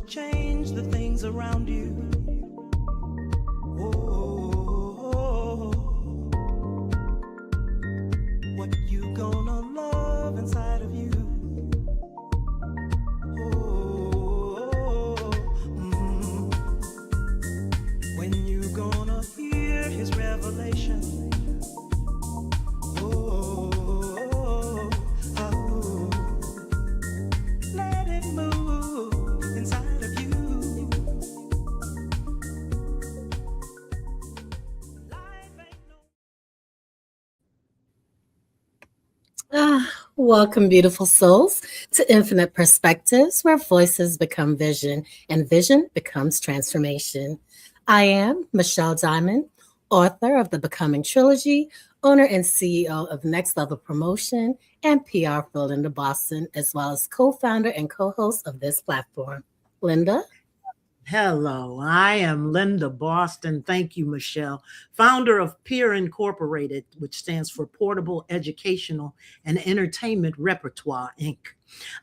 change the things around you. Oh, what you gonna love inside of you? Oh, when you gonna hear his revelation? Oh, oh, let it move inside of you. Life ain't no. Welcome, beautiful souls, to Infinite Perspectives, where voices become vision and vision becomes transformation. I am Michelle Diamond, author of the Becoming Trilogy, owner and CEO of Next Level Promotion and PR for Linda Boston, as well as co-founder and co-host of this platform. Linda? Hello, I am Linda Boston. Thank you, Michelle, founder of Peer Incorporated, which stands for Portable Educational and Entertainment Repertoire, Inc.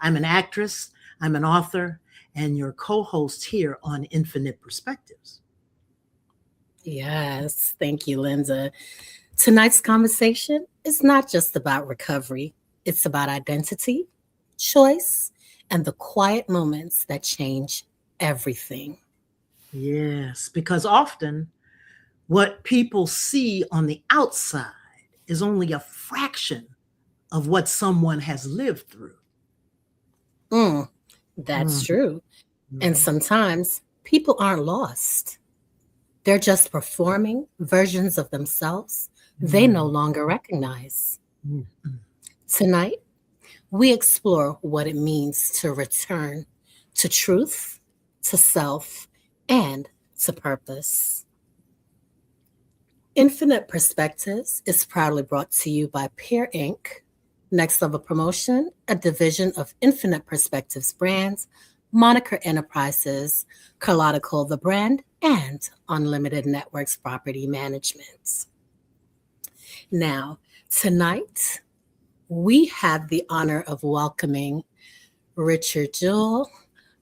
I'm an actress, I'm an author, and your co-host here on Infinite Perspectives. Yes, thank you, Linda. Tonight's conversation is not just about recovery, it's about identity, choice, and the quiet moments that change everything. Yes, because often what people see on the outside is only a fraction of what someone has lived through. That's Mm. true. And sometimes people aren't lost. They're just performing versions of themselves they no longer recognize. Mm. Tonight, we explore what it means to return to truth, to self, and to purpose. Infinite Perspectives is proudly brought to you by Peer Inc., Next Level Promotion, a division of Infinite Perspectives Brands, Moniker Enterprises, Carlotta Cole the Brand, and Unlimited Networks Property Management. Now, tonight, we have the honor of welcoming Richard Jewell,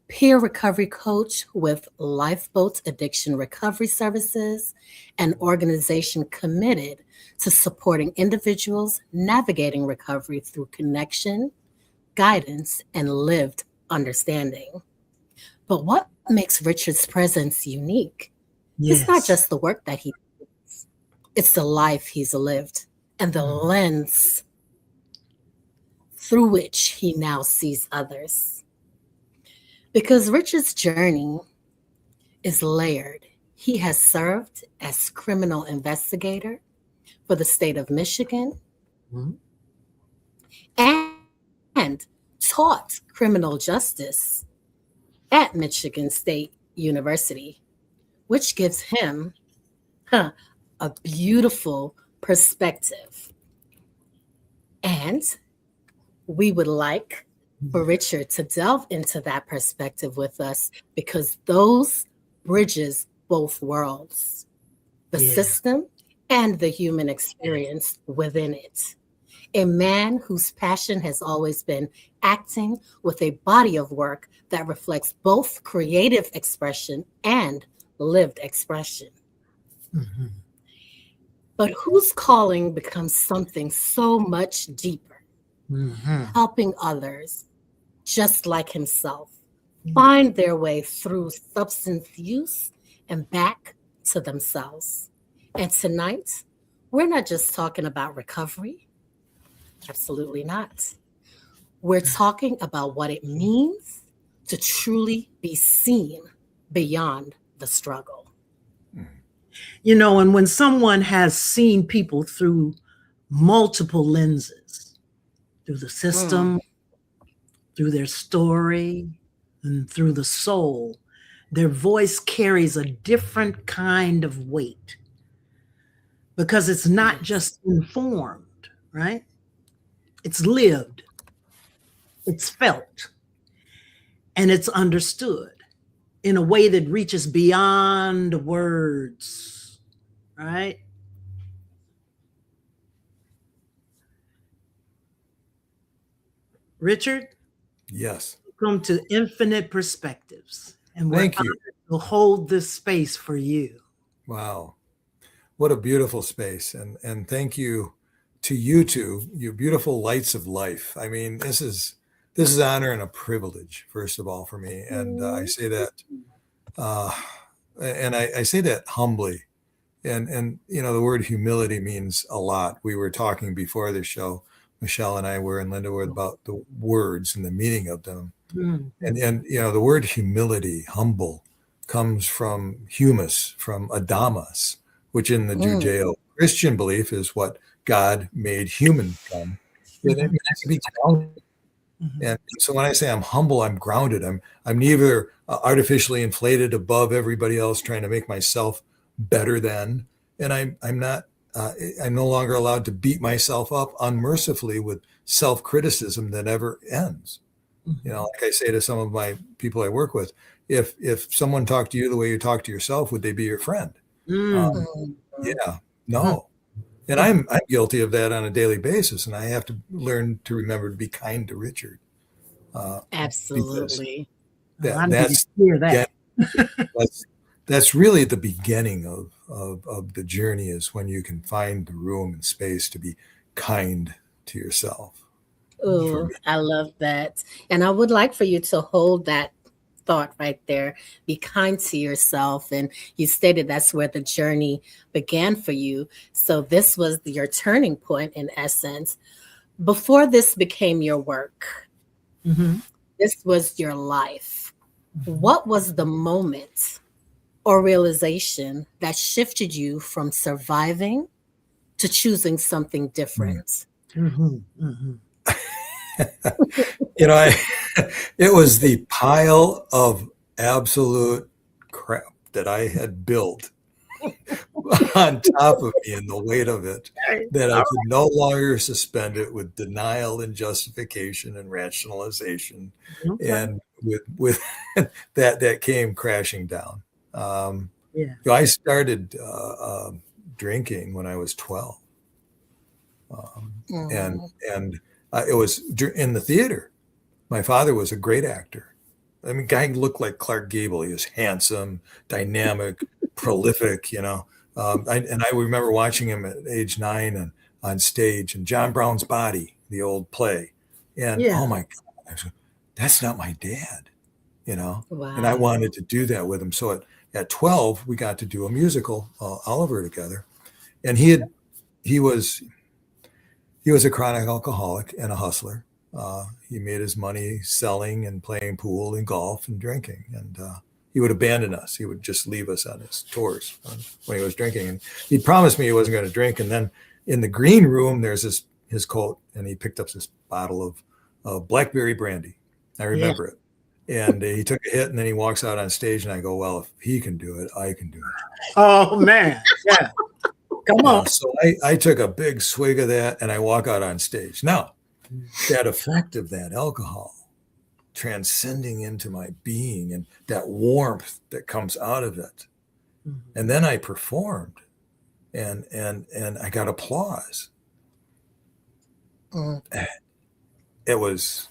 peer recovery coach with Lifeboat Addiction Recovery Services, an organization committed to supporting individuals navigating recovery through connection, guidance, and lived understanding. But what makes Richard's presence unique is not Yes. just the work that he does, it's the life he's lived and the lens through which he now sees others. Because Richard's journey is layered. He has served as criminal investigator for the state of Michigan Mhm. and taught criminal justice at Michigan State University, which gives him a beautiful perspective. And we would like for Richard to delve into that perspective with us because those bridges both worlds, the Yeah. system and the human experience within it. A man whose passion has always been acting with a body of work that reflects both creative expression and lived expression. Mhm. But whose calling becomes something so much deeper, Mhm. helping others just like himself find their way through substance use and back to themselves. And tonight, we're not just talking about recovery. Absolutely not. We're talking about what it means to truly be seen beyond the struggle. You know, and when someone has seen people through multiple lenses, through the system, through their story, and through the soul, their voice carries a different kind of weight because it's not Yes. just informed, right? It's lived, it's felt, and it's understood in a way that reaches beyond words, right? Richard, Yes. welcome to Infinite Perspectives. And we're Thank you. honored to hold this space for you. Wow. What a beautiful space. And thank you to you two, you beautiful lights of life. I mean, this is honor and a privilege, first of all, for me. And I say that, and I say that humbly. And you know, the word humility means a lot. We were talking before the show, Michelle and I were, and Linda were, about the words and the meaning of them. And you know, the word humility, humble, comes from humus, from Adamas, which in the Judeo-Christian belief is what God made human from. It means to be grounded. And so when I say I'm humble, I'm grounded. I'm neither artificially inflated above everybody else, trying to make myself better than, and I'm not. I'm no longer allowed to beat myself up unmercifully with self-criticism that never ends. You know, like I say to some of my people I work with, if someone talked to you the way you talk to yourself, would they be your friend? Yeah, no. And I'm guilty of that on a daily basis, and I have to learn to remember to be kind to Richard. Absolutely. That's really the beginning of the journey, is when you can find the room and space to be kind to yourself. Oh, I love that. And I would like for you to hold that thought right there. Be kind to yourself. And you stated that's where the journey began for you. So this was your turning point, in essence. Before this became your work, this was your life. What was the moment or realization that shifted you from surviving to choosing something different? You know, it was the pile of absolute crap that I had built on top of me, and the weight of it, that I could no longer suspend it with denial and justification and rationalization, and with that came crashing down. I started drinking when I was 12, and it was in the theater. My father was a great actor. I mean, guy looked like Clark Gable. He was handsome, dynamic, prolific, you know. I remember watching him at age 9 and on stage, and John Brown's Body, the old play. And oh my God, that's not my dad, you know. Wow. And I wanted to do that with him. So at 12, we got to do a musical, Oliver, together. And he was a chronic alcoholic and a hustler. He made his money selling and playing pool and golf and drinking. And he would abandon us. He would just leave us on his tours when he was drinking. And he promised me he wasn't going to drink. And then in the green room, there's his coat, and he picked up this bottle of blackberry brandy. I remember it. And he took a hit, and then he walks out on stage, and I go, well, if he can do it, I can do it. Oh, man. Yeah. Come on. So I took a big swig of that, and I walk out on stage. Now, that effect of that alcohol transcending into my being, and that warmth that comes out of it. And then I performed, and I got applause. It was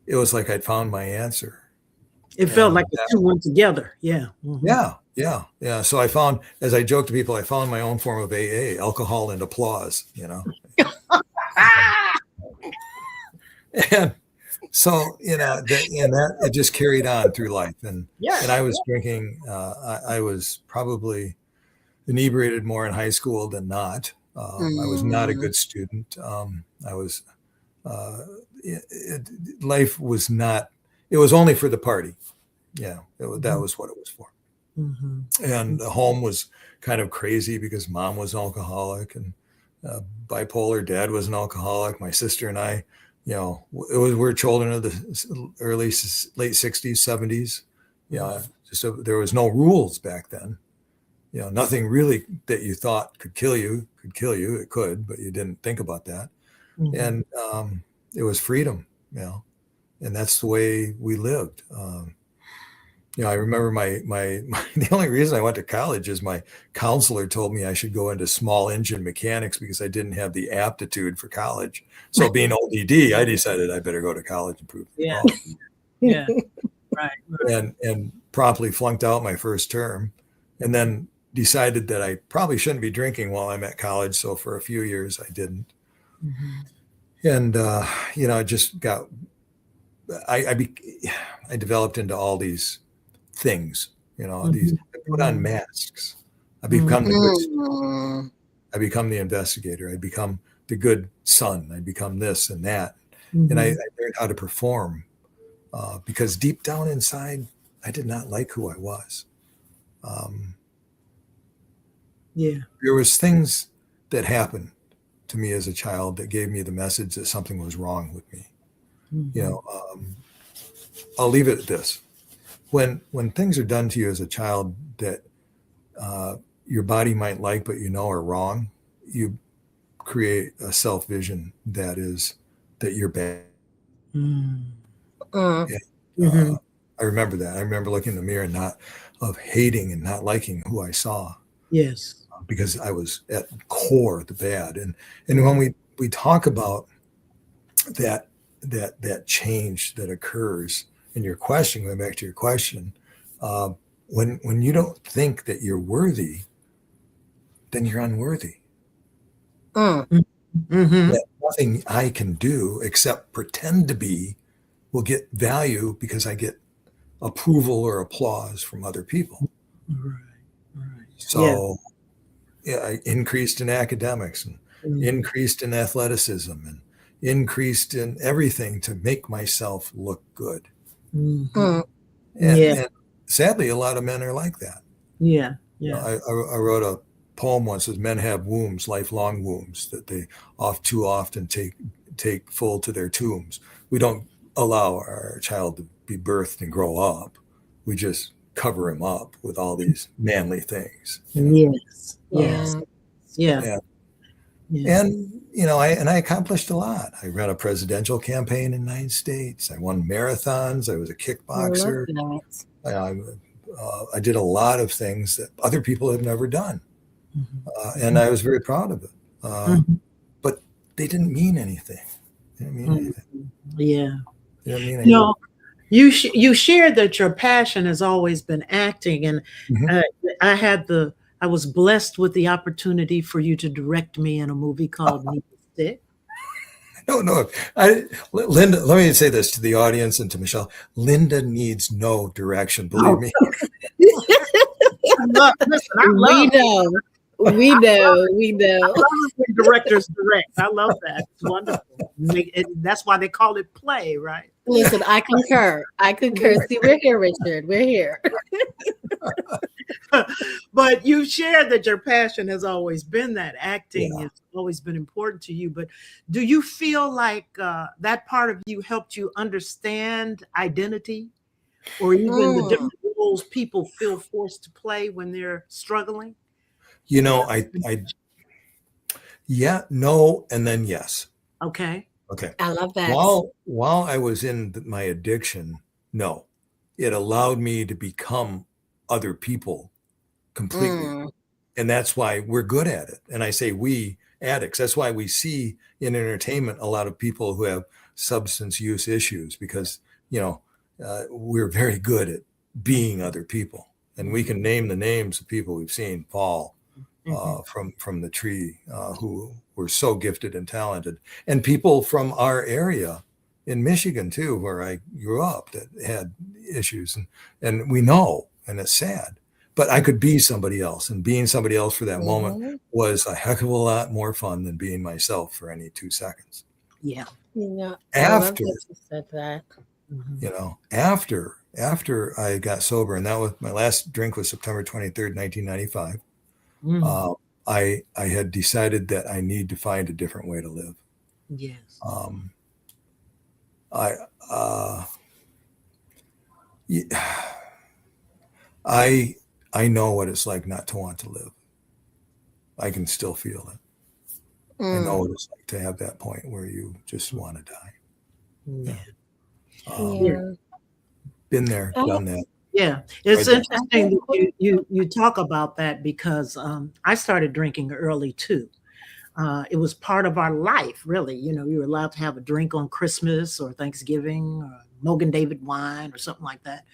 like I'd found my answer. It felt like the two went together. Yeah. Yeah. So I found, as I joke to people, I found my own form of AA, alcohol and applause, you know. And so, you know, that it just carried on through life. And I was drinking. I was probably inebriated more in high school than not. I was not a good student. Life was not. It was only for the party. Yeah, that was what it was for. And the home was kind of crazy because mom was alcoholic and bipolar. Dad was an alcoholic. My sister and I, you know, we're children of the late 60s, 70s. Yeah, there was no rules back then. You know, nothing really that you thought could kill you. It could, but you didn't think about that. And it was freedom, you know, and that's the way we lived. You know, I remember my the only reason I went to college is my counselor told me I should go into small engine mechanics because I didn't have the aptitude for college. So being ODD, I decided I better go to college and prove it. Yeah. Right. and promptly flunked out my first term, and then decided that I probably shouldn't be drinking while I'm at college. So for a few years I didn't. And, I just got, I developed into all these things, these, I put on masks. I become the good, Mm. I become the investigator. I become the good son. I become this and that. And I learned how to perform because deep down inside, I did not like who I was. There was things that happened to me as a child that gave me the message that something was wrong with me. I'll leave it at this. When things are done to you as a child that your body might like, but are wrong, you create a self-vision that you're bad. And, I remember that. I remember looking in the mirror of hating and not liking who I saw. Yes. Because I was at core the bad. And when we talk about that change that occurs in your question, going back to your question, when you don't think that you're worthy, then you're unworthy. That nothing I can do except pretend to be will get value because I get approval or applause from other people. Right. So I increased in academics and increased in athleticism and increased in everything to make myself look good. And sadly, a lot of men are like that. I wrote a poem once that men have wombs, lifelong wombs, that they too often take full to their tombs. We don't allow our child to be birthed and grow up. We just cover him up with all these manly things. Yes. And I accomplished a lot. I ran a presidential campaign in 9 states. I won marathons. I was a kickboxer. I did a lot of things that other people have never done. And I was very proud of it. But they didn't mean anything. They didn't mean anything. Yeah. They didn't mean anything. You shared that your passion has always been acting, and I was blessed with the opportunity for you to direct me in a movie called Need a Stick. No. Linda, let me say this to the audience and to Michelle. Linda needs no direction, believe me. We know. I love when directors direct. I love that. It's wonderful. That's why they call it play, right? Listen, I concur. See, we're here, Richard. We're here. But you shared that your passion has always been that acting has always been important to you. But do you feel like that part of you helped you understand identity, or even the different roles people feel forced to play when they're struggling? No, and then yes. Okay. I love that. While I was in my addiction, no, it allowed me to become other people completely. And that's why we're good at it. And I say we addicts, that's why we see in entertainment a lot of people who have substance use issues, because, we're very good at being other people. And we can name the names of people we've seen fall from the tree who were so gifted and talented, and people from our area in Michigan too, where I grew up, that had issues, and we know, and it's sad, but I could be somebody else, and being somebody else for that moment was a heck of a lot more fun than being myself for any 2 seconds. After you said that. After I got sober, and that was my last drink was September 23rd, 1995. I had decided that I need to find a different way to live. Yes. I know what it's like not to want to live. I can still feel it. I know what it's like to have that point where you just want to die. Been there, done that. Yeah, it's interesting that you talk about that, because I started drinking early too. It was part of our life, really. You know, you were allowed to have a drink on Christmas or Thanksgiving or Mogan David wine or something like that.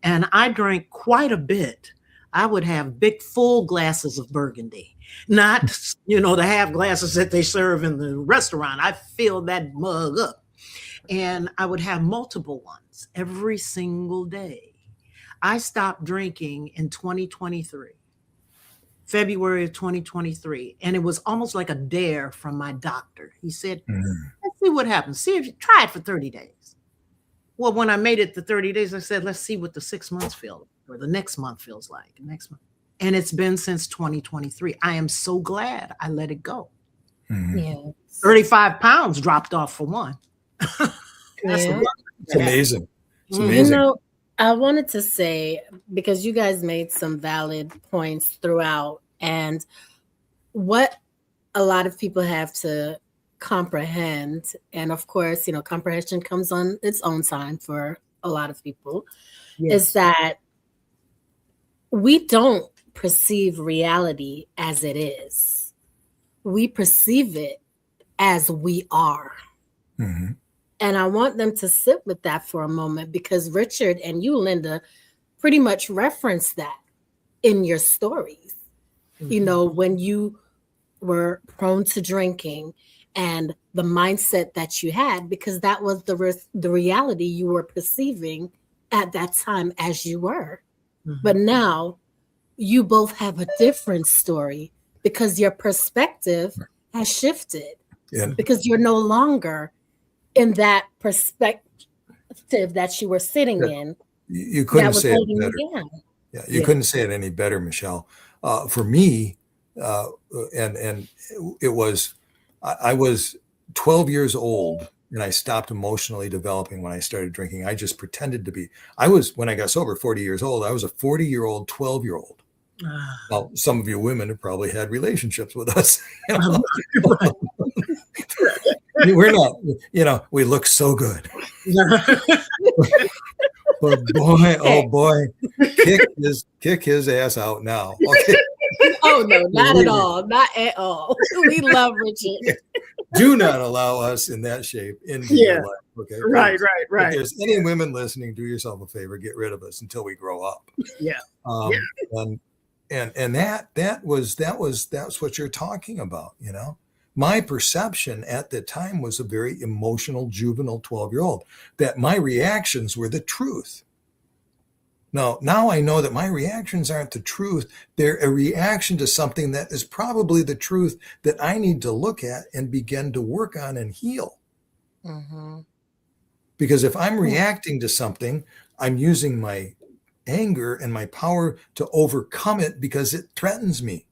And I drank quite a bit. I would have big, full glasses of Burgundy, not, the half glasses that they serve in the restaurant. I filled that mug up, and I would have multiple ones every single day. I stopped drinking in 2023. February of 2023. And it was almost like a dare from my doctor. He said, let's see what happens. See if you try it for 30 days. Well, when I made it to 30 days, I said, let's see what the 6 months feel or the next month feels like. Next month. And it's been since 2023. I am so glad I let it go. Yes. 35 pounds dropped off for one. That's It's amazing. It's You amazing. know, I wanted to say, because you guys made some valid points throughout, and what a lot of people have to comprehend, and of course, comprehension comes on its own time for a lot of people, is that we don't perceive reality as it is. We perceive it as we are. Mhm. And I want them to sit with that for a moment, because Richard and you, Linda, pretty much referenced that in your stories. When you were prone to drinking and the mindset that you had, because that was the reality you were perceiving at that time as you were. But now you both have a different story because your perspective has shifted, And because you're no longer in that perspective that you were sitting in. you couldn't that was say it holding better. you down. Yeah, you couldn't say it any better, Michelle. For me, and it was, I was 12 years old and I stopped emotionally developing when I started drinking. I just pretended to be. When I got sober, 40 years old, I was a 40-year-old, 12-year-old. Well, some of you women have probably had relationships with us. We're not, we look so good. But boy, oh boy, kick his ass out now. Okay. Oh no, not at all. Not at all. We love Richard. Do not allow us in that shape into your life. Okay. Right. If there's any women listening, do yourself a favor, get rid of us until we grow up. Yeah. And that's what you're talking about, My perception at the time was a very emotional, juvenile 12-year-old, that my reactions were the truth. Now I know that my reactions aren't the truth. They're a reaction to something that is probably the truth that I need to look at and begin to work on and heal. Because if I'm reacting to something, I'm using my anger and my power to overcome it because it threatens me.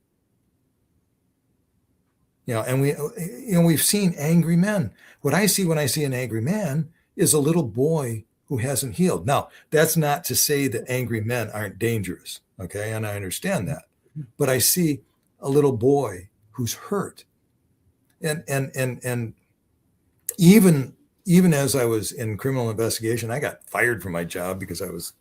And we've seen angry men. What I see when I see an angry man is a little boy who hasn't healed. Now, that's not to say that angry men aren't dangerous, okay? And I understand that. But I see a little boy who's hurt. And even as I was in criminal investigation, I got fired from my job because I was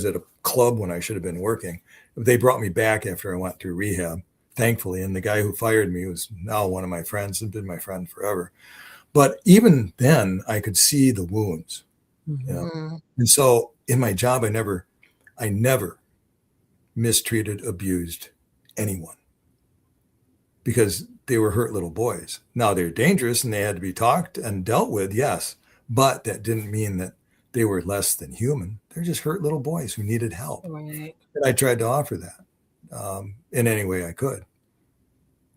at a club when I should have been working. They brought me back after I went through rehab, thankfully. And the guy who fired me was now one of my friends and been my friend forever. But even then, I could see the wounds. And so in my job, I never mistreated, abused anyone because they were hurt little boys. Now they're dangerous and they had to be talked and dealt with, yes, but that didn't mean that they were less than human. They're just hurt little boys who needed help. Right. And I tried to offer that in any way I could.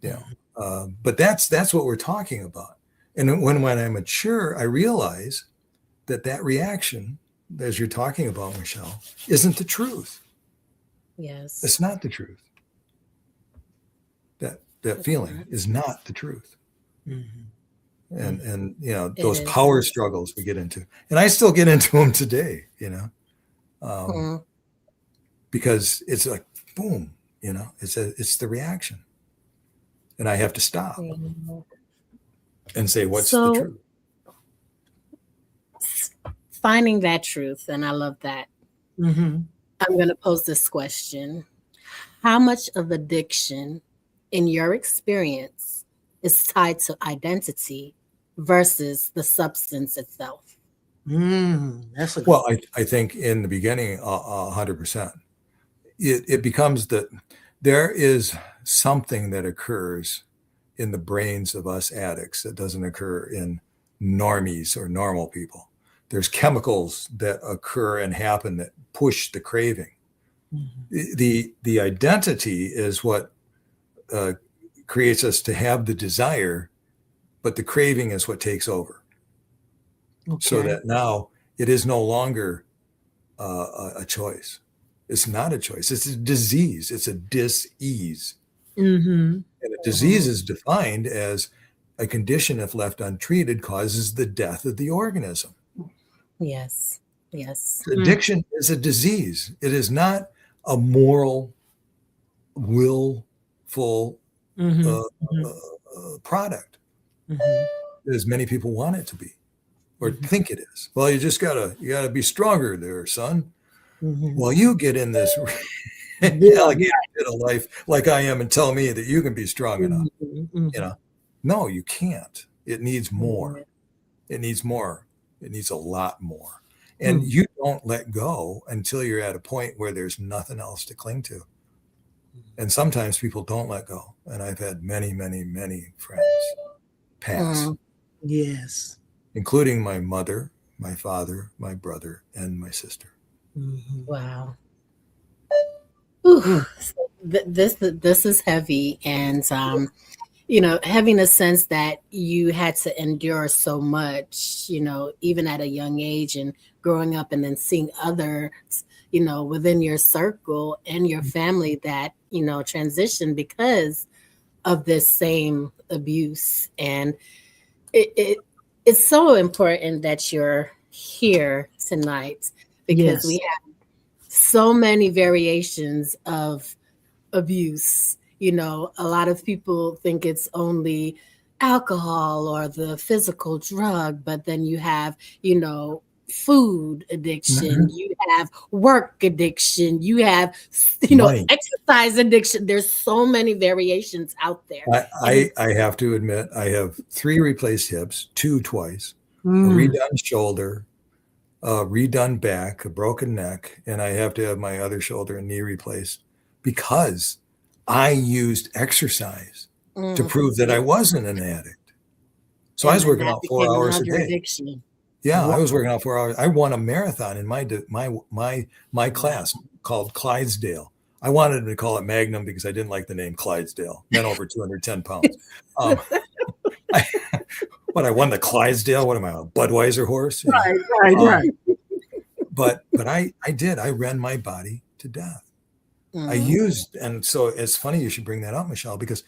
But that's what we're talking about. And when I mature, I realize that reaction, as you're talking about, Michelle, isn't the truth. Yes. It's not the truth. That feeling is not the truth. And those power struggles we get into, and I still get into them today, because it's like, boom, it's the reaction, and I have to stop and say, what's the truth? Finding that truth, and I love that. I'm going to pose this question. How much of addiction, in your experience, is tied to identity versus the substance itself? That's a good. Well, I think in the beginning, 100%. It becomes that there is something that occurs in the brains of us addicts that doesn't occur in normies or normal people. There's chemicals that occur and happen that push the craving. The identity is what creates us to have the desire, but the craving is what takes over. So that now it is no longer a choice. It's not a choice. It's a disease. It's a dis-ease. And a disease is defined as a condition, if left untreated, causes the death of the organism. Yes. Yes. Addiction is a disease. It is not a moral, willful product, as many people want it to be or think it is. Well, you gotta be stronger there, son. Well, you get in this alligator pit of life like I am and tell me that you can be strong enough. No, you can't. It needs more. It needs more. It needs a lot more. And you don't let go until you're at a point where there's nothing else to cling to. And sometimes people don't let go. And I've had many, many, many friends pass. Yes. Including my mother, my father, my brother, and my sister. Wow. Ooh, this is heavy, and having a sense that you had to endure so much, even at a young age, and growing up, and then seeing others, within your circle and your family that transition because of this same abuse, and it's so important that you're here tonight. Because we have so many variations of abuse. A lot of people think it's only alcohol or the physical drug, but then you have, food addiction, you have work addiction, you have, exercise addiction. There's so many variations out there. I have to admit, I have 3 replaced hips, 2 twice, a redone shoulder, redone back, a broken neck, and I have to have my other shoulder and knee replaced because I used exercise to prove that I wasn't an addict. So I was working out 4 hours a day. Addiction. Yeah, I was working out 4 hours. I won a marathon in my class called Clydesdale. I wanted to call it Magnum because I didn't like the name Clydesdale. Men over 210 pounds. I won the Clydesdale. What am I, a Budweiser horse? Right. But I did. I ran my body to death. I used, and so it's funny you should bring that up, Michelle, because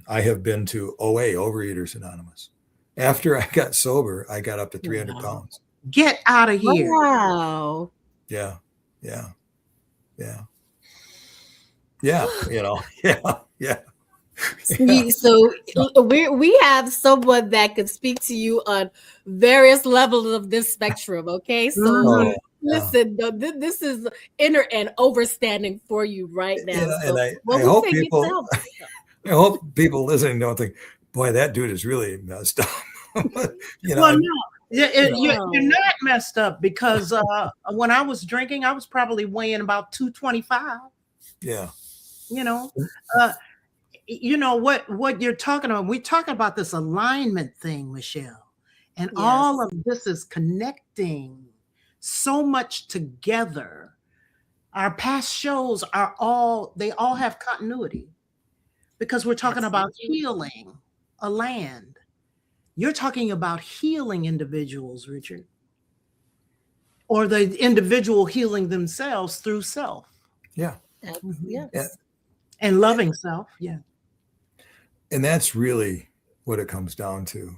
I have been to OA, Overeaters Anonymous. After I got sober, I got up to 300 pounds. Get out of here! Wow. Yeah. So we have someone that could speak to you on various levels of this spectrum. Okay, so listen, this is inner and overstanding for you right now. And I hope people listening don't think, boy, that dude is really messed up. No, you're not messed up because when I was drinking, I was probably weighing about 225. Yeah. What you're talking about. We're talking about this alignment thing, Michelle, and all of this is connecting so much together. Our past shows they all have continuity because we're talking about healing a land. You're talking about healing individuals, Richard, or the individual healing themselves through self. Yeah. Yes. And loving self. Yeah. And that's really what it comes down to.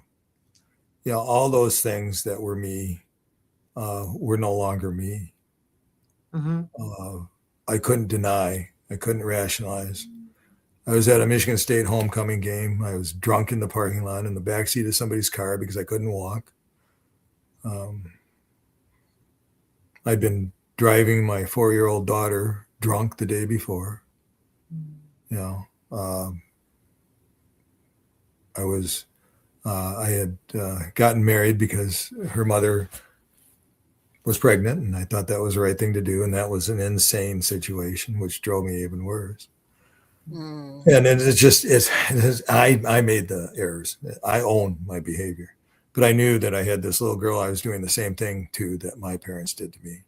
All those things that were me were no longer me. I couldn't deny. I couldn't rationalize. I was at a Michigan State homecoming game. I was drunk in the parking lot in the backseat of somebody's car because I couldn't walk. I'd been driving my 4-year-old daughter drunk the day before. I had gotten married because her mother was pregnant, and I thought that was the right thing to do. And that was an insane situation, which drove me even worse. Mm. And I made the errors. I own my behavior, but I knew that I had this little girl I was doing the same thing to that my parents did to me.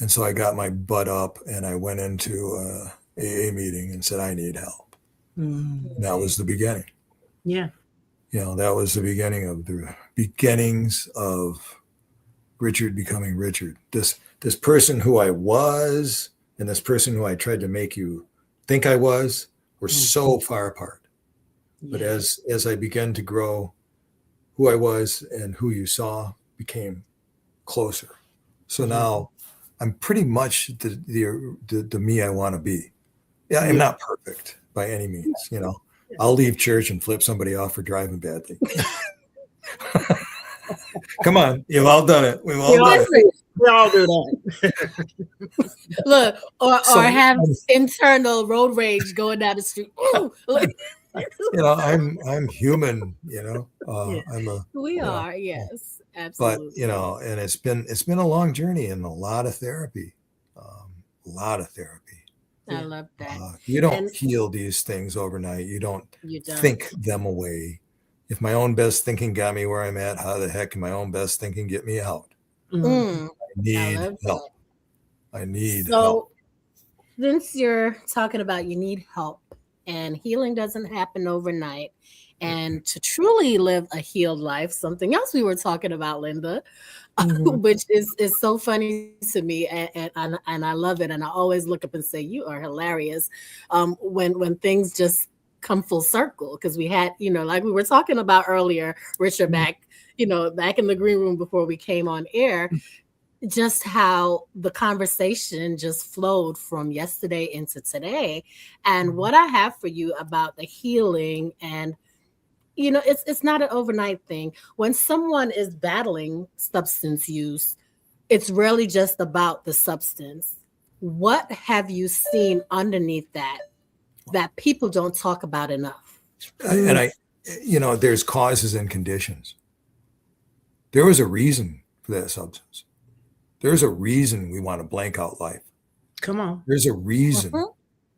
And so I got my butt up and I went into a AA meeting and said, I need help. Mm. And that was the beginning. Yeah. That was the beginning of the beginnings of Richard becoming Richard. This person who I was and this person who I tried to make you think I was were so far apart. Yeah. But as I began to grow, who I was and who you saw became closer. So now I'm pretty much the me I want to be. Yeah, I'm not perfect by any means. I'll leave church and flip somebody off for driving badly. Come on, you've all done it. We've all done it. We all do that. Look, or have internal road rage going down the street. Ooh, look. I'm human. We are, yes, absolutely. But and it's been a long journey and a lot of therapy. I love that. You don't heal these things overnight. You don't think them away. If my own best thinking got me where I'm at, how the heck can my own best thinking get me out? I need help. I need help. Since you're talking about you need help and healing doesn't happen overnight, and to truly live a healed life, something else we were talking about, Linda, which is so funny to me, and I love it, and I always look up and say you are hilarious when things just come full circle, because we had like we were talking about earlier, Richard, back in the green room before we came on air, just how the conversation just flowed from yesterday into today, and what I have for you about the healing. And it's not an overnight thing. When someone is battling substance use, it's rarely just about the substance. What have you seen underneath that people don't talk about enough? And there's causes and conditions. There was a reason for that substance. There's a reason we want to blank out life. Come on. There's a reason.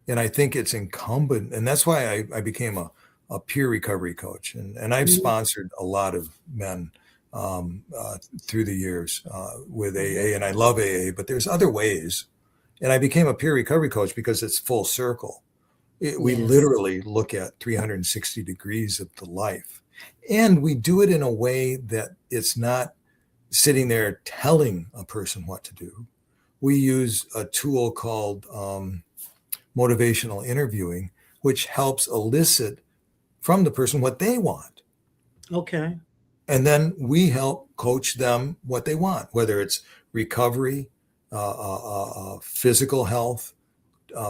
And I think it's incumbent. And that's why I became a peer recovery coach. And I've sponsored a lot of men through the years with AA. And I love AA, but there's other ways. And I became a peer recovery coach because it's full circle. We literally look at 360 degrees of the life. And we do it in a way that it's not sitting there telling a person what to do. We use a tool called motivational interviewing, which helps elicit from the person what they want. Okay. And then we help coach them what they want, whether it's recovery, physical health,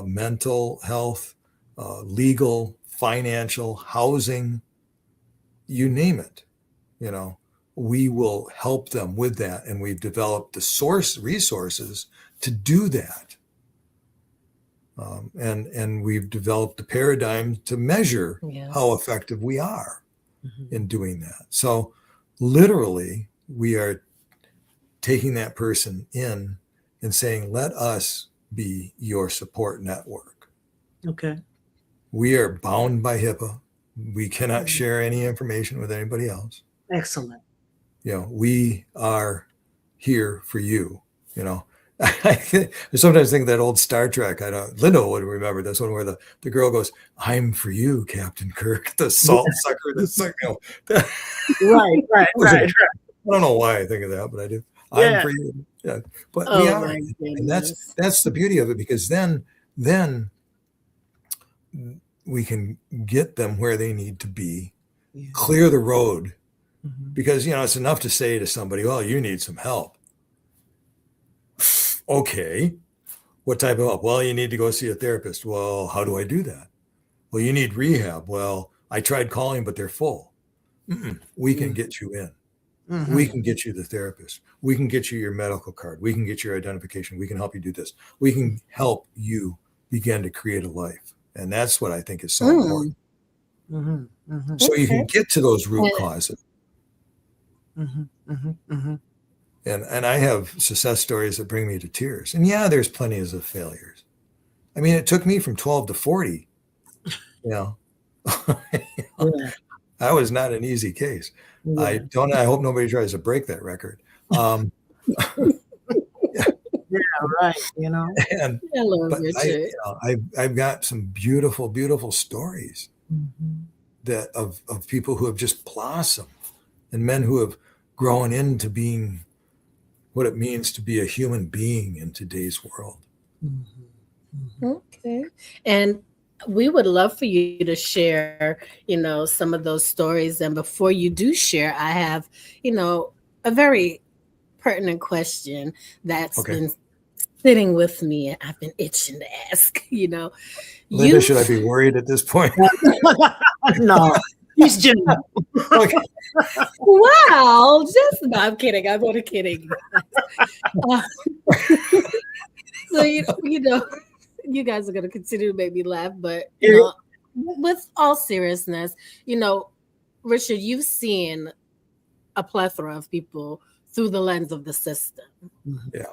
mental health, legal, financial, housing, you name it. We will help them with that. And we've developed the resources to do that. And we've developed the paradigm to measure how effective we are in doing that. So literally, we are taking that person in and saying, let us be your support network. Okay. We are bound by HIPAA. We cannot share any information with anybody else. Excellent. We are here for you. I sometimes think that old Star Trek, Linda would remember this one where the girl goes, I'm for you, Captain Kirk, the salt sucker. Right. I don't know why I think of that, but I do. I'm for you. Yeah. But we are. And that's the beauty of it, because then we can get them where they need to be, clear the road. Because, it's enough to say to somebody, well, you need some help. Okay. What type of help? Well, you need to go see a therapist. Well, how do I do that? Well, you need rehab. Well, I tried calling, but they're full. We can get you in. We can get you the therapist. We can get you your medical card. We can get your identification. We can help you do this. We can help you begin to create a life. And that's what I think is so important. Mm-hmm. Mm-hmm. So you can Okay. get to those root And- causes. Mm-hmm. Mm-hmm. Mm-hmm. And I have success stories that bring me to tears. And yeah, there's plenty of failures. I mean, it took me from 12 to 40, you know. Yeah. That was not an easy case. Yeah. I hope nobody tries to break that record. Yeah. Right. You know. And Hello, but Richard. I've got some beautiful, beautiful stories Mm-hmm. that of people who have just blossomed, and men who have grown into being what it means to be a human being in today's world. Mm-hmm. Okay. And we would love for you to share, some of those stories. And before you do share, I have, a very pertinent question that's Okay. been sitting with me and I've been itching to ask, Linda, you should I be worried at this point? No, he's general. Okay. Wow, just no, I'm kidding. I'm only kidding. Uh, so you guys are gonna continue to make me laugh, but with all seriousness, Richard, you've seen a plethora of people through the lens of the system. Yeah.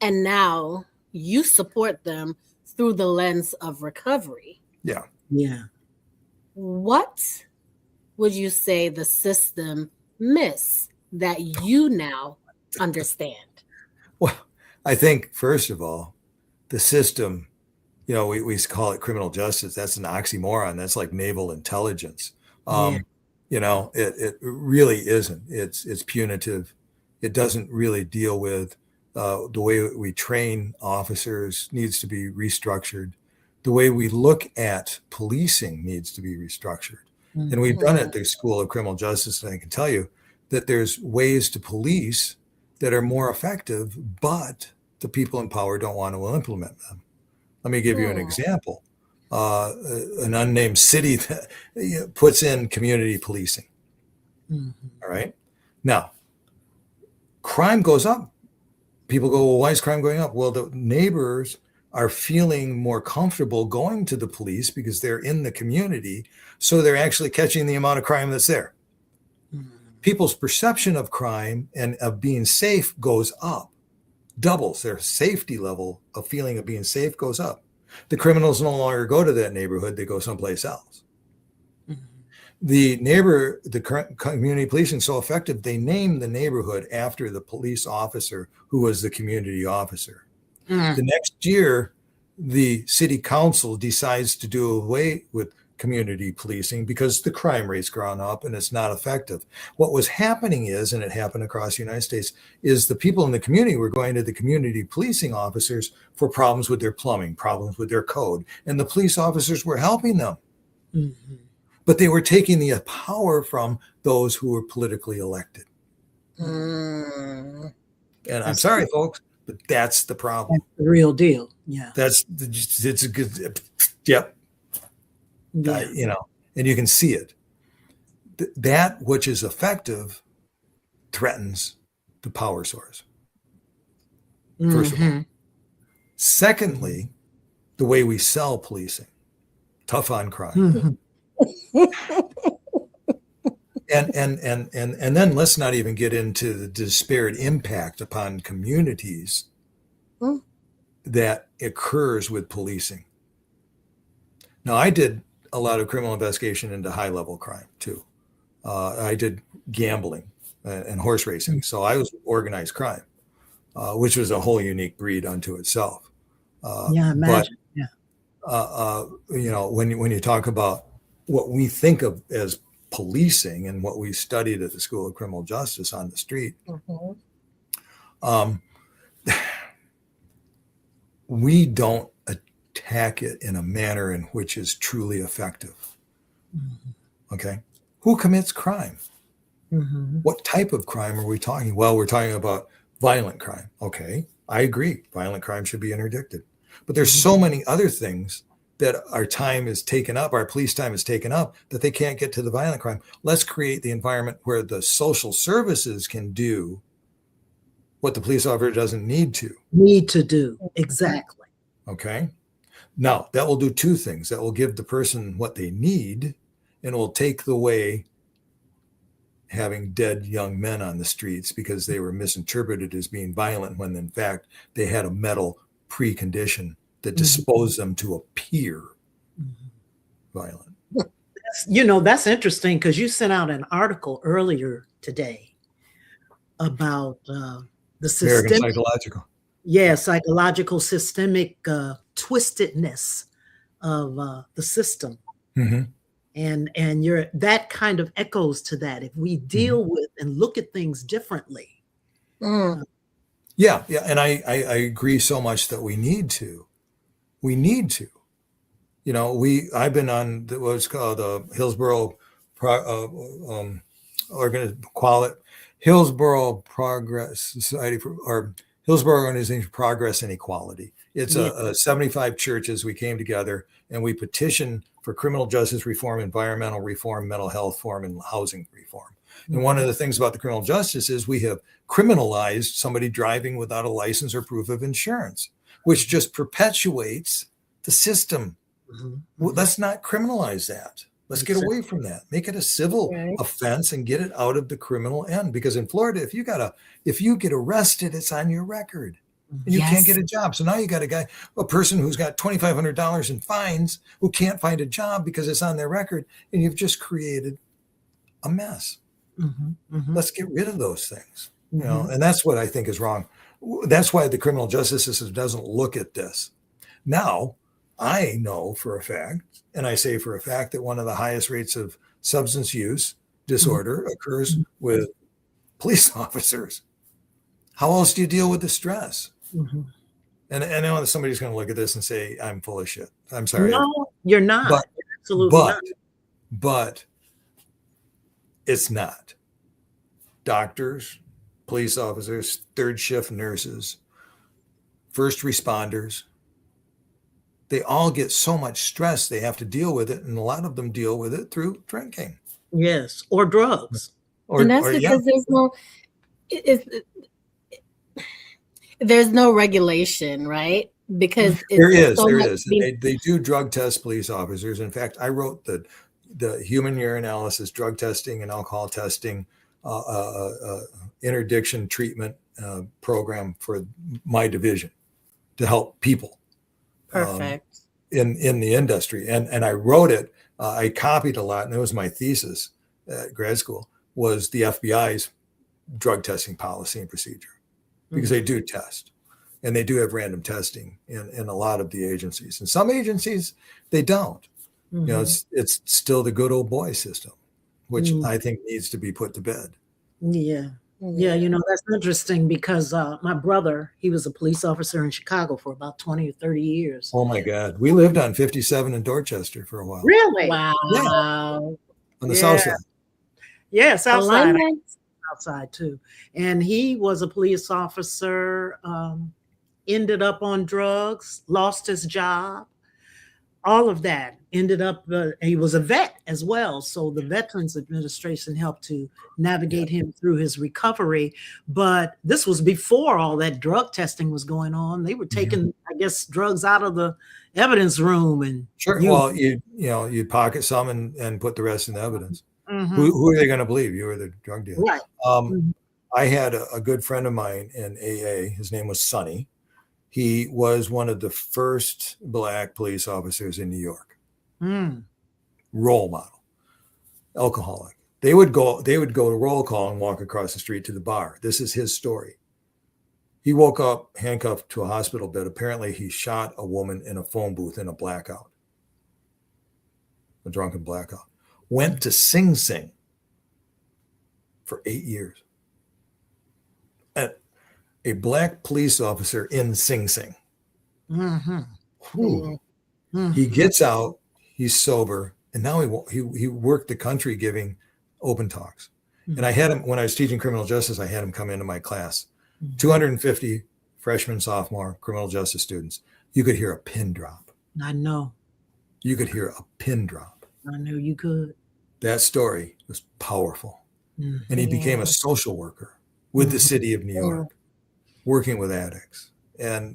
And now you support them through the lens of recovery. Yeah. Yeah. What would you say the system miss that you now understand? Well, I think, first of all, the system, we call it criminal justice. That's an oxymoron. That's like naval intelligence. Yeah. It really isn't. It's punitive. It doesn't really deal with the way we train officers needs to be restructured. The way we look at policing needs to be restructured. Mm-hmm. And we've done it at the School of Criminal Justice. And I can tell you that there's ways to police that are more effective, but the people in power don't want to implement them. Let me give you an example. An unnamed city that puts in community policing. Mm-hmm. All right. Now, crime goes up. People go, well, why is crime going up? Well, the neighbors are feeling more comfortable going to the police because they're in the community. So they're actually catching the amount of crime that's there. Mm-hmm. People's perception of crime and of being safe goes up, doubles. Their safety level of feeling of being safe goes up. The criminals no longer go to that neighborhood. They go someplace else. Mm-hmm. The current community policing is so effective, they named the neighborhood after the police officer who was the community officer. Mm-hmm. The next year, the city council decides to do away with community policing because the crime rate's gone up and it's not effective. What was happening is, and it happened across the United States, is the people in the community were going to the community policing officers for problems with their plumbing, problems with their code, and the police officers were helping them. Mm-hmm. But they were taking the power from those who were politically elected. Mm. And I'm sorry, folks, but that's the problem. That's the real deal. Yeah. It's a good, yep. Yeah. And you can see it. That which is effective threatens the power source. First of all. Secondly, the way we sell policing, tough on crime. Mm-hmm. And then let's not even get into the disparate impact upon communities that occurs with policing. Now, I did a lot of criminal investigation into high-level crime too. I did gambling and horse racing, so I was organized crime, which was a whole unique breed unto itself. Yeah, imagine. When you talk about what we think of as policing and what we studied at the School of Criminal Justice on the street, we don't attack it in a manner in which is truly effective. Mm-hmm. Okay. Who commits crime? Mm-hmm. What type of crime are we talking? Well, we're talking about violent crime. Okay. I agree. Violent crime should be interdicted. But there's so many other things that our time is taken up, our police time is taken up, that they can't get to the violent crime. Let's create the environment where the social services can do what the police officer doesn't need to. Exactly. Okay. Now, that will do two things. That will give the person what they need, and will take the way having dead young men on the streets because they were misinterpreted as being violent when in fact they had a mental precondition that disposed them to appear violent. That's interesting because you sent out an article earlier today about the American systemic, psychological. systemic twistedness of the system. Mm-hmm. And that kind of echoes to that. If we deal with and look at things differently. Yeah. And I agree so much that we need to. I've been on what's called Hillsborough Hillsborough Progress Society or Hillsborough Organization for Progress and Equality. It's 75 churches. We came together and we petitioned for criminal justice reform, environmental reform, mental health reform, and housing reform. And one of the things about the criminal justice is we have criminalized somebody driving without a license or proof of insurance, which just perpetuates the system. Well, let's not criminalize that. Let's get away from that. Make it a civil offense and get it out of the criminal end. Because in Florida, if you get arrested, it's on your record. And you can't get a job. So now you got a person who's got $2,500 in fines who can't find a job because it's on their record. And you've just created a mess. Let's get rid of those things. And that's what I think is wrong. That's why the criminal justice system doesn't look at this. Now, I know for a fact, and I say for a fact, that one of the highest rates of substance use disorder occurs with police officers. How else do you deal with the stress? And I know that somebody's going to look at this and say, I'm full of shit. I'm sorry. No, you're not. But, Absolutely not. But it's not. Doctors, police officers, third shift nurses, first responders, they all get so much stress they have to deal with it. And a lot of them deal with it through drinking. Yes. Or drugs. And that's because there's no regulation, right? Because there is. They do drug test police officers. In fact, I wrote the human urinalysis, drug testing, and alcohol testing interdiction treatment program for my division to help people. Perfect. In the industry. And I wrote it, I copied a lot, and it was my thesis at grad school, was the FBI's drug testing policy and procedure. Because they do test, and they do have random testing in a lot of the agencies. And some agencies, they don't. It's still the good old boy system, which I think needs to be put to bed. Yeah. That's interesting because my brother, he was a police officer in Chicago for about 20 or 30 years. Oh my God. We lived on 57 in Dorchester for a while. Really? Wow. Yeah. On the south side. Yeah, south side. Alignment. Outside too. And he was a police officer, ended up on drugs, lost his job, all of that. Ended up, he was a vet as well. So the Veterans Administration helped to navigate him through his recovery. But this was before all that drug testing was going on. They were taking, I guess, drugs out of the evidence room. And sure. Well, you'd pocket some and put the rest in the evidence. Who are they going to believe? You or the drug dealer? Right. I had a good friend of mine in AA. His name was Sonny. He was one of the first Black police officers in New York. Role model, alcoholic. They would go to roll call and walk across the street to the bar. This is his story. He woke up handcuffed to a hospital bed. Apparently, he shot a woman in a phone booth in a blackout, a drunken blackout. Went to Sing Sing for 8 years. A Black police officer in Sing Sing. He gets out, he's sober, and now he worked the country giving open talks. And I had him, when I was teaching criminal justice, I had him come into my class. 250 freshman, sophomore criminal justice students. You could hear a pin drop. I know. You could hear a pin drop. I knew you could. That story was powerful. And he became a social worker with the city of New York, working with addicts. And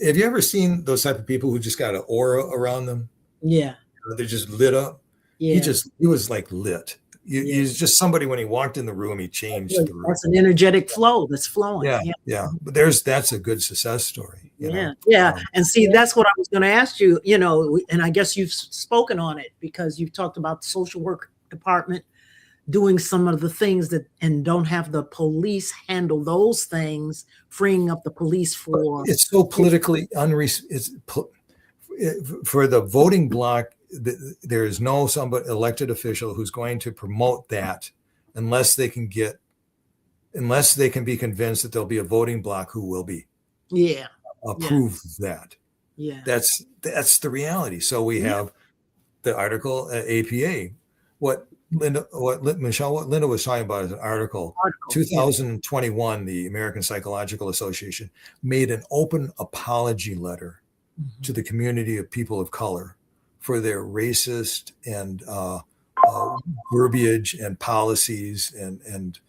have you ever seen those type of people who just got an aura around them? Yeah. They're just lit up. Yeah. He was like lit. He's just somebody, when he walked in the room, he changed the room. That's an energetic flow that's flowing. Yeah. But that's a good success story. You know? And see, that's what I was going to ask you, and I guess you've spoken on it because you've talked about the social work department doing some of the things and don't have the police handle those things, freeing up the police for. It's so politically for the voting bloc. There is no somebody elected official who's going to promote that unless they can be convinced that there'll be a voting bloc who will be approve of that. Yeah. That's the reality. So we have the article APA. What Linda was talking about is an article 2021, the American Psychological Association made an open apology letter to the community of people of color for their racist and verbiage and policies and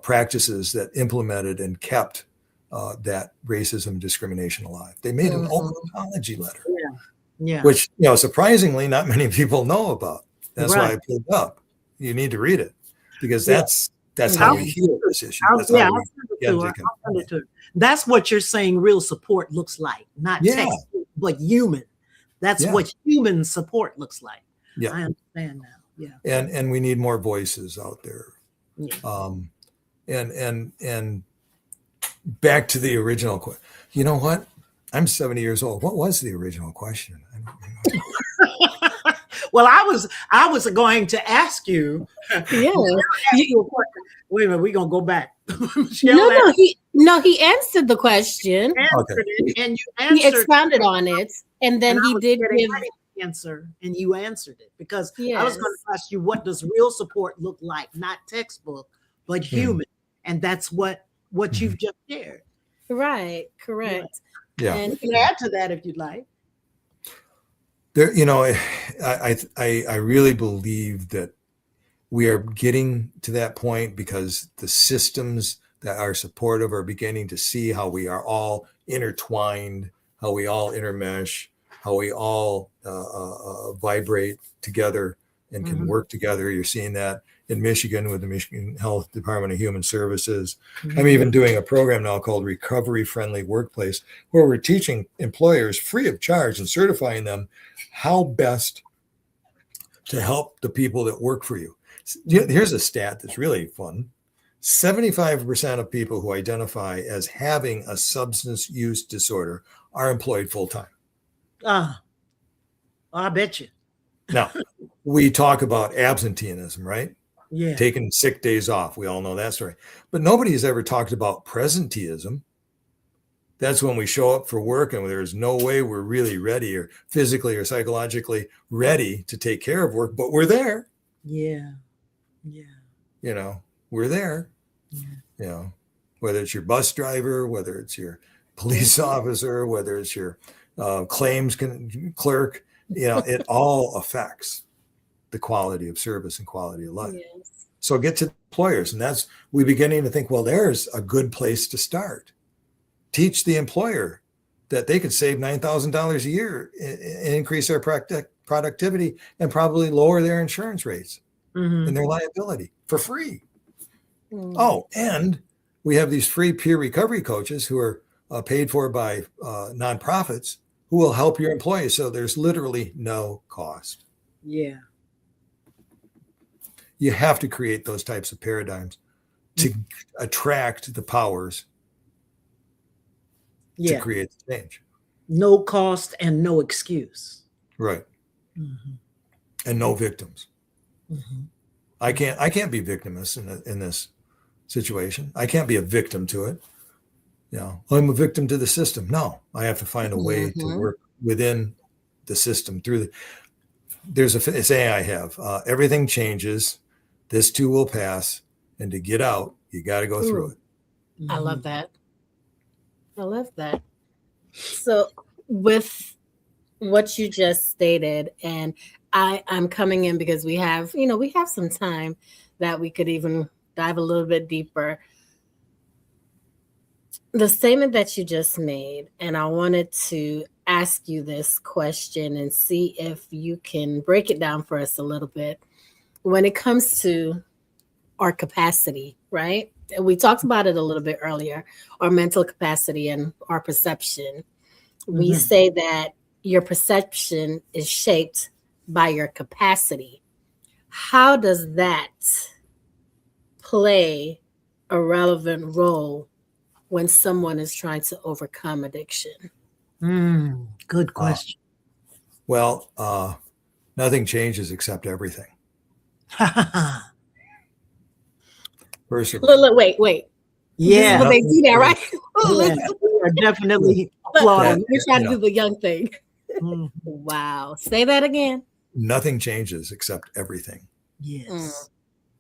practices that implemented and kept that racism and discrimination alive. They made an open apology letter, which surprisingly not many people know about. That's why I pulled it up. You need to read it because that's how we heal this issue. That's what you're saying. Real support looks like, not text, but human. That's what human support looks like. Yeah, I understand now. Yeah, and we need more voices out there. Yeah. And back to the original question. You know what? I'm 70 years old. What was the original question? I don't remember. Well, I was going to ask you. Yeah. Wait a minute, we're gonna go back. He answered the question. And he expounded on it, and then he did give an answer, and you answered it because I was going to ask you, what does real support look like? Not textbook, but human, and that's what you've just shared. Right. Correct. Yeah. And you can add to that if you'd like. There, I really believe that we are getting to that point because the systems that are supportive are beginning to see how we are all intertwined, how we all intermesh, how we all vibrate together and can work together. You're seeing that in Michigan with the Michigan Health Department of Human Services. I'm even doing a program now called Recovery Friendly Workplace, where we're teaching employers free of charge and certifying them how best to help the people that work for you. Here's a stat that's really fun. 75% of people who identify as having a substance use disorder are employed full-time. I bet you. Now, we talk about absenteeism, right? Yeah. Taking sick days off. We all know that story. But nobody has ever talked about presenteeism. That's when we show up for work and there's no way we're really ready or physically or psychologically ready to take care of work, but we're there. Yeah. We're there. Yeah. Whether it's your bus driver, whether it's your police officer, whether it's your claims clerk, it all affects the quality of service and quality of life. Yes. So get to employers, and we're beginning to think, well, there's a good place to start. Teach the employer that they could save $9,000 a year and increase their productivity and probably lower their insurance rates and their liability for free. Oh, and we have these free peer recovery coaches who are paid for by nonprofits who will help your employees. So there's literally no cost. Yeah. You have to create those types of paradigms to attract the powers to create the change. No cost and no excuse. Right. And no victims. I can't be victimless in this situation. I can't be a victim to it. I'm a victim to the system. No, I have to find a way to work within the system there's a saying I have, everything changes. This too will pass. And to get out, you got to go through it. I love that. So with what you just stated, and I'm coming in because we have some time that we could even dive a little bit deeper. The statement that you just made, and I wanted to ask you this question and see if you can break it down for us a little bit. When it comes to our capacity, right? We talked about it a little bit earlier, our mental capacity and our perception. We say that your perception is shaped by your capacity. How does that play a relevant role when someone is trying to overcome addiction? Good question. Well, nothing changes except everything. First of all, Look, wait. This is Yeah. what they do now, right? Yeah, we are definitely applauding. We're trying to you do the young thing. Mhm. Wow. Say that again. nothing changes except everything Yes.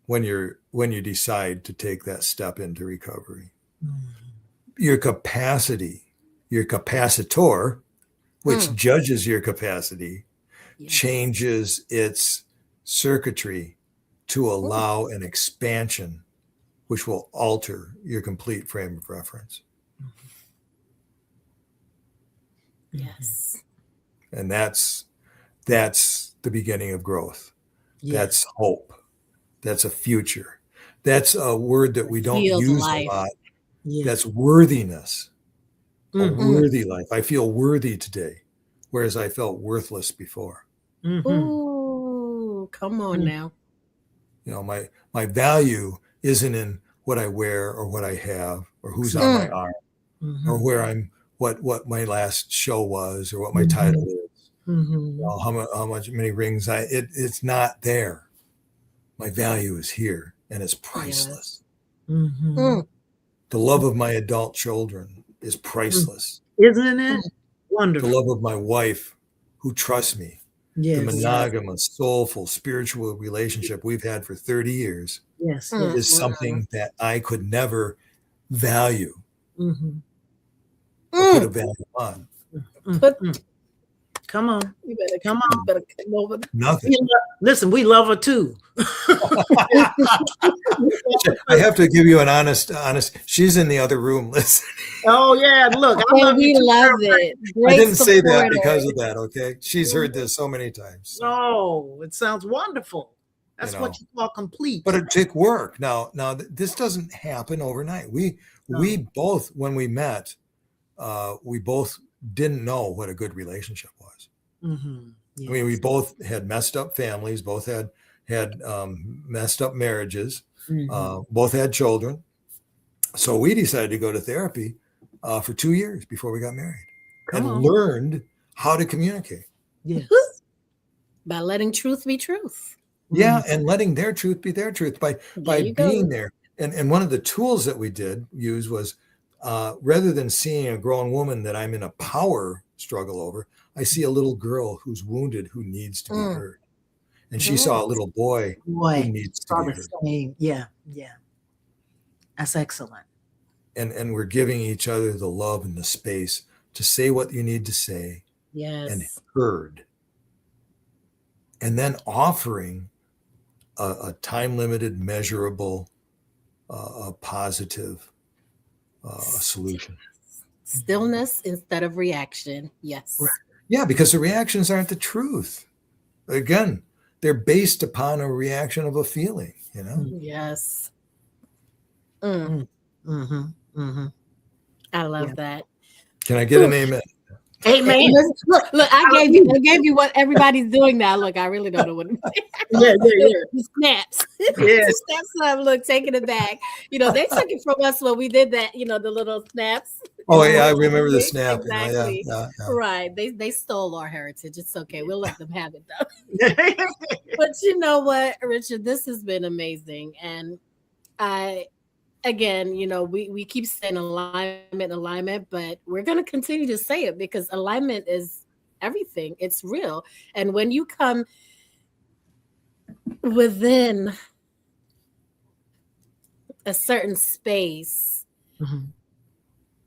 when you decide to take that step into recovery. Mhm. Your capacity, your capacitor, which judges your capacity, Yes. changes its circuitry to allow an expansion, which will alter your complete frame of reference. Yes. And that's the beginning of growth. Yes. That's hope. That's a future. That's a word that we don't Feels use life. a lot. Yes. That's worthiness. A Mhm. worthy life. I feel worthy today, whereas I felt worthless before. Mhm. Ooh, come on now. You know, my value isn't in what I wear or what I have or who's on my arm Mhm. or where I'm, what my last show was or what my title is. Mhm. You know, how many rings it's not there. My value is here and it's priceless. Mhm. The love of my adult children is priceless. Isn't it The wonderful? love of my wife who trusts me. The Yes. monogamous, soulful, spiritual relationship we've had for 30 years Yes. Mm. Yes. is something that I could never value Mhm. or put a value on. Put- Come on. You better Come on. You better come over. Nothing. Listen, we love her too. I have to give you an honest. She's in the other room. Listen, Oh yeah, look, I And love we you too. love it. I Great didn't say that supporter. because of that. Okay, she's heard this so many times. So, Oh, it sounds wonderful. That's You know. what you call complete. but it took work. Now, this doesn't happen overnight. We both, when we met, we both didn't know what a good relationship was. Mhm. I mean, we Yes. both had messed up families, both had messed up marriages, Mhm. both had children. So we decided to go to therapy for 2 years before we got married Come and on. learned how to communicate. Yes. By letting truth be truth. Yeah, and letting their truth be their truth by you being go. there. And one of the tools that we did use was rather than seeing a grown woman that I'm in a power struggle over, I see a little girl who's wounded who needs to be heard. And she saw a little boy who Boy, needs to saw be the heard. same. Yeah. Yeah. That's excellent. And we're giving each other the love and the space to say what you need to say and Yes. heard. And then offering a time-limited, measurable, a positive solution. Stillness instead of reaction. Yes. Right. Yeah, because the reactions aren't the truth. Again, they're based upon a reaction of a feeling, you know? Yes. Mhm. Mhm. I love Yeah. that. Can I get an amen? Amen. Look, I gave you what everybody's doing now. Look, I really don't know what Yeah. the snaps. Yes. The snaps I'm look taking it back. You know, they took it from us when we did that, you know, the little snaps. Oh, yeah, I remember the snap. Exactly. Yeah. Right. They stole our heritage. It's okay. We'll let them have it though. But you know what, Richard, this has been amazing. And again, you know, we keep saying alignment, but we're going to continue to say it because alignment is everything. It's real. And when you come within a certain space,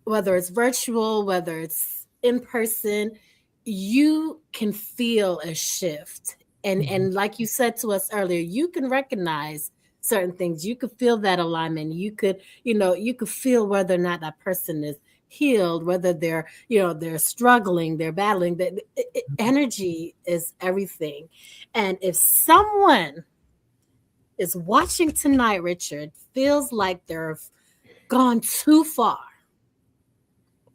whether it's virtual, whether it's in person, you can feel a shift. And like you said to us earlier, you can recognize certain things. You could feel that alignment. You could, you know, you could feel whether or not that person is healed, whether they're, they're struggling, they're battling. Energy is everything. And if someone is watching tonight, Richard, feels like they're gone too far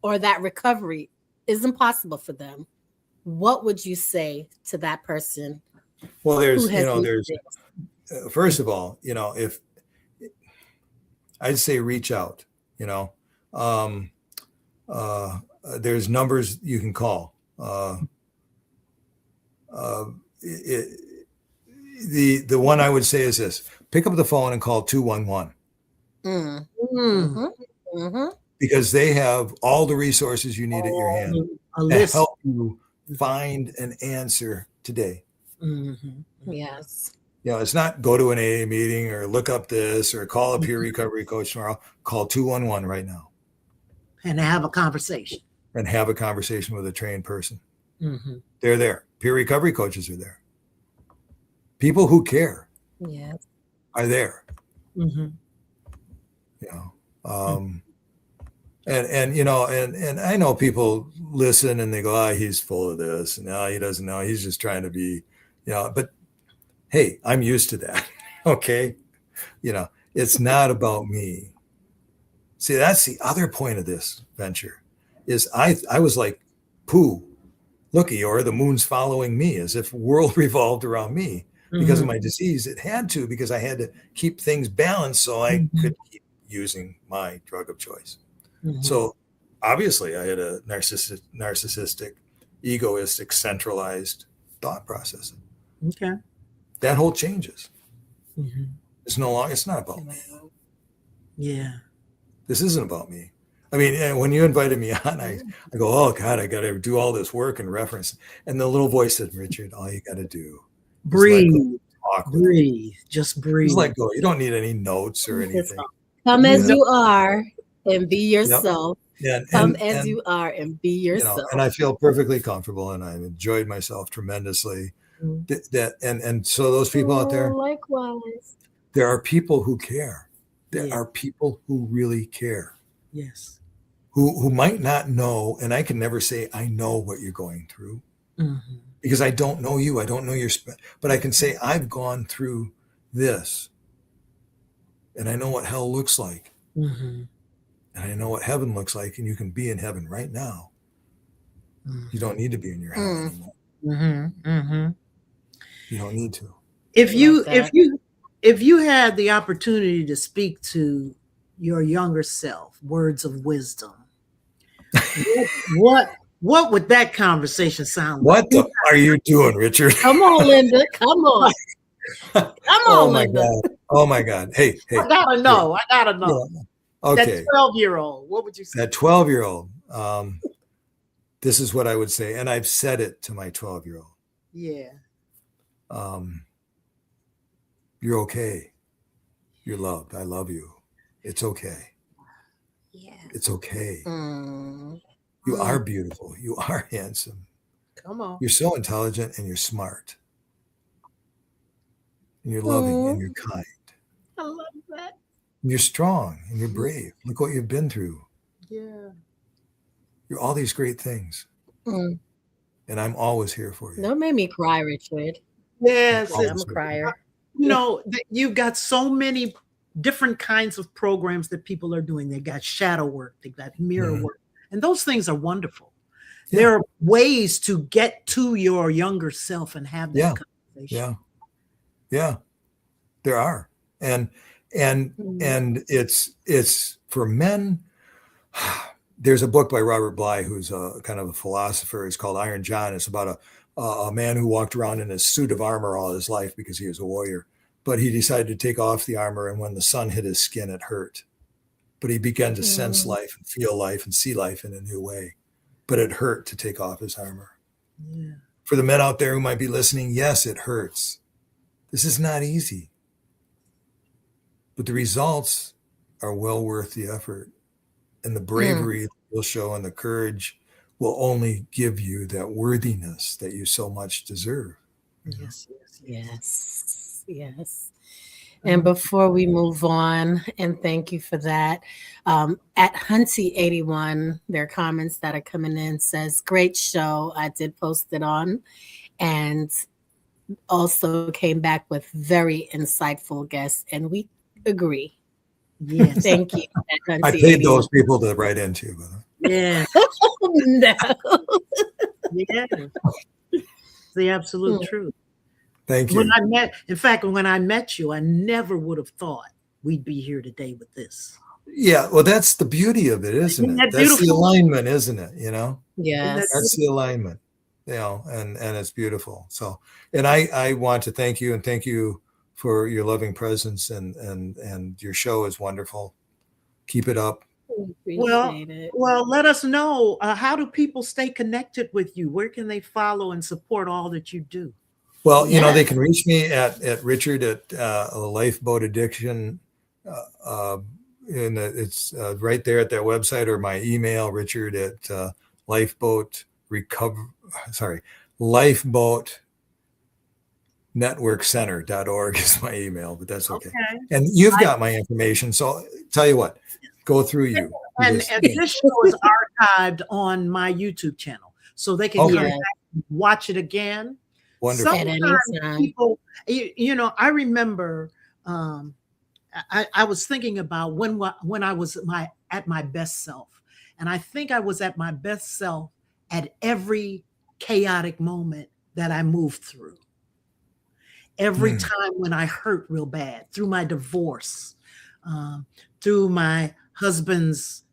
or that recovery isn't possible for them, what would you say to that person? Well, who has first of all, if I'd say reach out, um, there's numbers you can call. The one I would say is this: pick up the phone and call 211. Mm-hmm. Mm-hmm. Because they have all the resources you need at your hand to help you find an answer today. Mm-hmm. Yes. It's not go to an AA meeting or look up this or call a peer recovery coach tomorrow. Call 211 right now. And have a conversation. And have a conversation with a trained person. Mm-hmm. They're there. Peer recovery coaches are there. People who care are there. Mm-hmm. And I know people listen and they go, he's full of this. No, he doesn't know. He's just trying to be, but hey, I'm used to that. Okay. It's not about me. See, that's the other point of this venture is I was like, pooh, looky, or the moon's following me, as if the world revolved around me because of my disease. It had to, because I had to keep things balanced so I could keep using my drug of choice. Mm-hmm. So obviously I had a narcissistic, egoistic, centralized thought process. Okay. That whole changes. Mm-hmm. It's no longer, it's not about me. Yeah. This isn't about me. I mean, when you invited me on, I go, oh God, I got to do all this work and reference. And the little voice said, Richard, all you got to do breathe, breathe, just breathe. Just let go. You don't need any notes or anything. Come as you are and be yourself. Yep. Come as you are and be yourself. And I feel perfectly comfortable, and I've enjoyed myself tremendously. And so those people out there, likewise, there are people who care. There are people who really care. Yes. Who might not know, and I can never say I know what you're going through because I don't know you. I don't know your, but I can say I've gone through this, and I know what hell looks like, and I know what heaven looks like, and you can be in heaven right now. You don't need to be in your hell anymore. You don't need to. If you had the opportunity to speak to your younger self, words of wisdom, what would that conversation sound like? What the are you doing, Richard? Come on, Linda. Come on. Come on, Linda. God. Oh my God. Hey. I gotta know. Yeah. Okay. That 12-year-old, what would you say? That 12-year-old. This is what I would say. And I've said it to my 12-year-old. Yeah. You're okay. You're loved. I love you. It's okay. Yeah. It's okay. You are beautiful. You are handsome. Come on. You're so intelligent and you're smart. And you're loving and you're kind. I love that. And you're strong and you're brave. Look what you've been through. Yeah. You're all these great things. And I'm always here for you. That made me cry, Richard. Yes. I'm a crier. You've got so many different kinds of programs that people are doing. They got shadow work, they got mirror work, and those things are wonderful. Yeah. There are ways to get to your younger self and have that conversation. Yeah, there are, and it's for men. There's a book by Robert Bly, who's a kind of a philosopher. It's called Iron John. It's about a man who walked around in a suit of armor all his life because he was a warrior. But he decided to take off the armor, and when the sun hit his skin, it hurt. But he began to sense life and feel life and see life in a new way. But it hurt to take off his armor. Yeah. For the men out there who might be listening, yes, it hurts. This is not easy. But the results are well worth the effort. And the bravery you'll show and the courage will only give you that worthiness that you so much deserve. Yes. And before we move on, and thank you for that, at Hunty81, their comments that are coming in says, great show. I did post it on, and also came back with very insightful guests, and we agree. Yes. Thank you. I paid those people to write into. Yeah. No. Yeah. The absolute truth. Thank you. When I met you, I never would have thought we'd be here today with this. Yeah, well, that's the beauty of it, isn't it? That's the alignment, isn't it? Yes. That's the alignment, and it's beautiful. So, and I want to thank you, and thank you for your loving presence, and your show is wonderful. Keep it up. Well, let us know, how do people stay connected with you? Where can they follow and support all that you do? Well, they can reach me at Richard at Lifeboat Addiction, and it's right there at that website, or my email, Richard at lifeboatnetworkcenter.org is my email, but that's okay. And you've got my information, so tell you what, go through you. And this show is archived on my YouTube channel, so they can come back and watch it again. Wonderful. Sometimes people, I remember, I was thinking about when I was at my best self, and I think I was at my best self at every chaotic moment that I moved through. Every time when I hurt real bad, through my divorce, through my husband's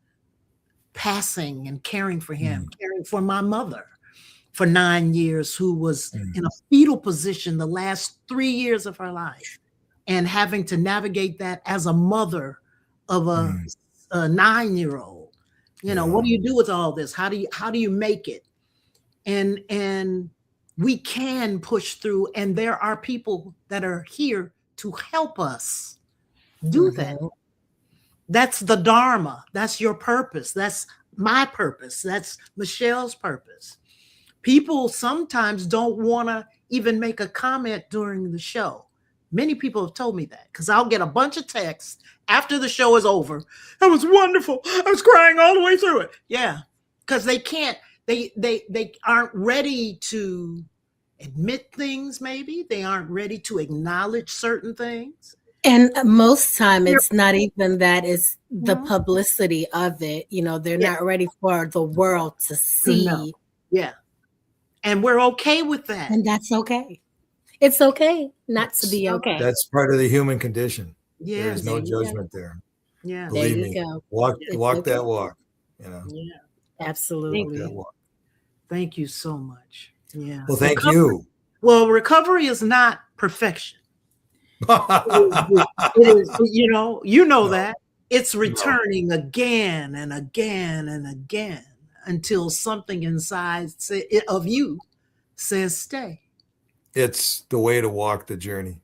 passing and caring for him, caring for my mother for 9 years, who was in a fetal position the last 3 years of her life, and having to navigate that as a mother of a 9-year-old. What do you do with all this? How do you make it? And we can push through, and there are people that are here to help us do that. That's the Dharma. That's your purpose. That's my purpose. That's Michelle's purpose. People sometimes don't want to even make a comment during the show. Many people have told me that, because I'll get a bunch of texts after the show is over. That was wonderful. I was crying all the way through it. Yeah, because they can't. They aren't ready to admit things. Maybe they aren't ready to acknowledge certain things. And most time it's not even that, it's the publicity of it. They're not ready for the world to see. No. Yeah. And we're okay with that. And that's okay. It's okay not to be okay. That's part of the human condition. Yeah. There's no judgment there. Yeah. Believe me. Walk that walk. Yeah. Absolutely. Thank you so much. Yeah. Well, thank you. Well, recovery is not perfection. It is, that. It's returning again and again and again until something inside of you says stay. It's the way to walk the journey.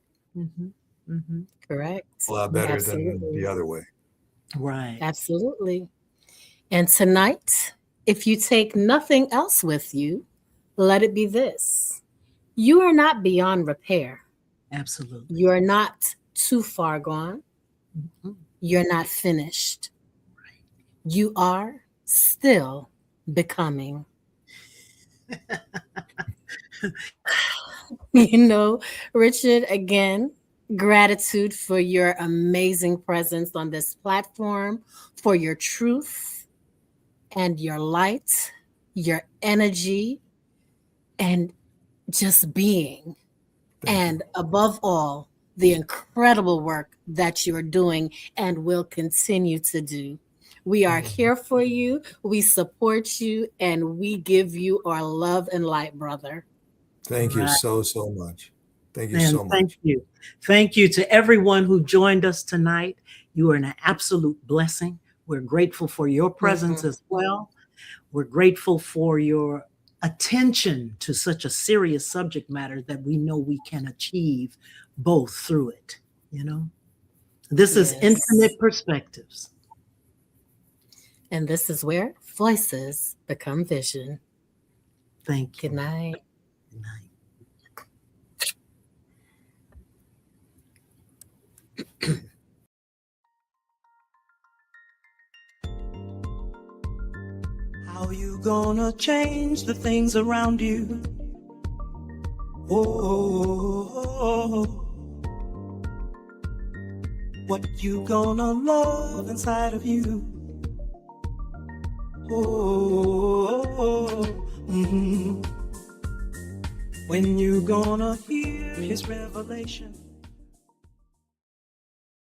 Correct. A lot better than the other way. Right. Absolutely. And tonight, if you take nothing else with you, let it be this: you are not beyond repair. Absolutely. You are not too far gone. You're not finished. Right. You are still becoming. Richard, again, gratitude for your amazing presence on this platform, for your truth and your light, your energy, and just being. And above all, the incredible work that you're doing and will continue to do. We are here for you. We support you, and we give you our love and light, brother. Thank you so much. Thank you so much. Thank you. Thank you to everyone who joined us tonight. You are an absolute blessing. We're grateful for your presence as well. We're grateful for your attention to such a serious subject matter that we know we can achieve both through it. This is Infinite Perspectives. And this is where voices become vision. Thank you. Good night. Good night. How you gonna change the things around you? Oh, what you gonna love inside of you? Oh, when you gonna hear his revelation?